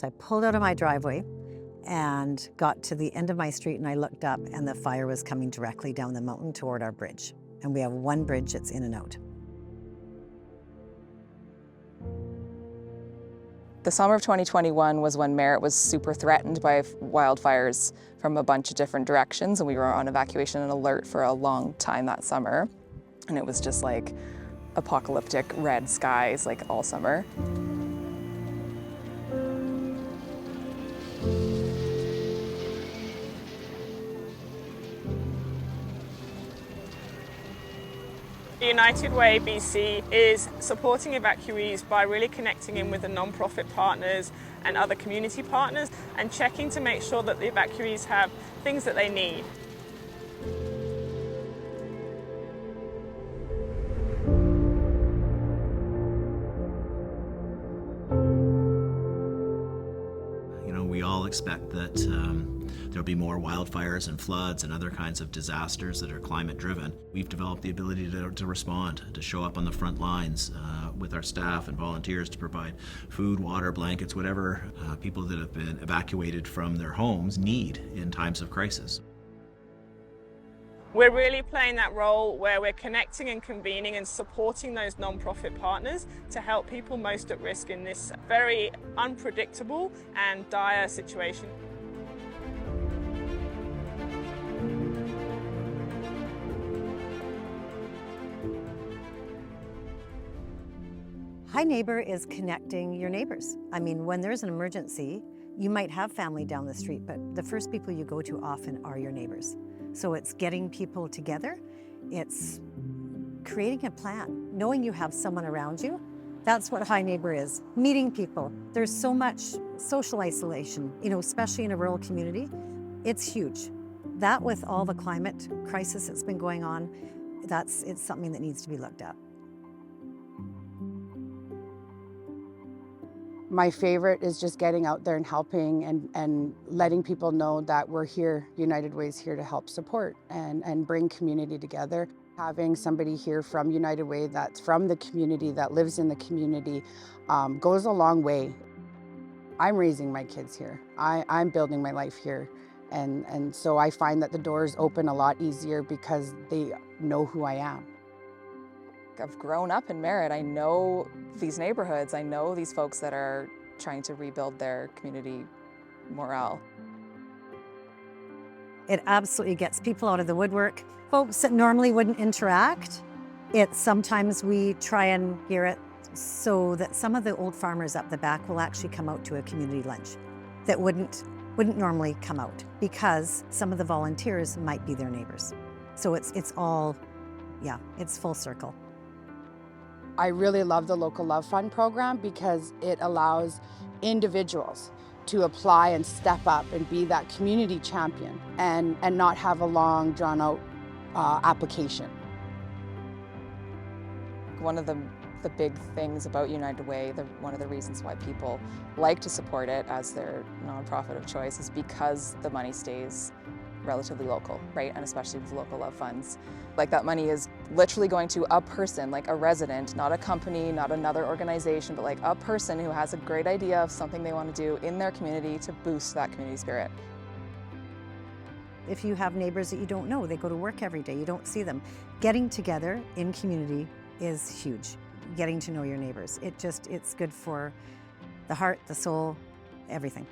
So I pulled out of my driveway and got to the end of my street, and I looked up and the fire was coming directly down the mountain toward our bridge. And we have one bridge that's in and out. The summer of 2021 was when Merritt was super threatened by wildfires from a bunch of different directions, and we were on evacuation and alert for a long time that summer. And it was just like apocalyptic red skies like all summer. United Way BC is supporting evacuees by really connecting in with the non-profit partners and other community partners and checking to make sure that the evacuees have things that they need. We all expect that there'll be more wildfires and floods and other kinds of disasters that are climate driven. We've developed the ability to respond, to show up on the front lines with our staff and volunteers to provide food, water, blankets, whatever people that have been evacuated from their homes need in times of crisis. We're really playing that role where we're connecting and convening and supporting those non-profit partners to help people most at risk in this very unpredictable and dire situation. Hi Neighbor is connecting your neighbors. I mean, when there's an emergency, you might have family down the street, but the first people you go to often are your neighbors. So it's getting people together, it's creating a plan, knowing you have someone around you. That's what Hi Neighbor is, meeting people. There's so much social isolation, especially in a rural community. It's huge. That with all the climate crisis that's been going on, it's something that needs to be looked at. My favorite is just getting out there and helping and letting people know that we're here, United Way is here to help support and bring community together. Having somebody here from United Way that's from the community, that lives in the community, goes a long way. I'm raising my kids here. I'm building my life here. And so I find that the doors open a lot easier because they know who I am. I've grown up in Merritt. I know these neighborhoods. I know these folks that are trying to rebuild their community morale. It absolutely gets people out of the woodwork. Folks that normally wouldn't interact, sometimes we try and gear it so that some of the old farmers up the back will actually come out to a community lunch that wouldn't normally come out because some of the volunteers might be their neighbors. So it's all, it's full circle. I really love the Local Love Fund program because it allows individuals to apply and step up and be that community champion and not have a long, drawn-out application. One of the big things about United Way, one of the reasons why people like to support it as their nonprofit of choice is because the money stays relatively local, right? And especially with local love funds. Like that money is literally going to a person, like a resident, not a company, not another organization, but like a person who has a great idea of something they want to do in their community to boost that community spirit. If you have neighbors that you don't know, they go to work every day, you don't see them. Getting together in community is huge. Getting to know your neighbors. It's good for the heart, the soul, everything.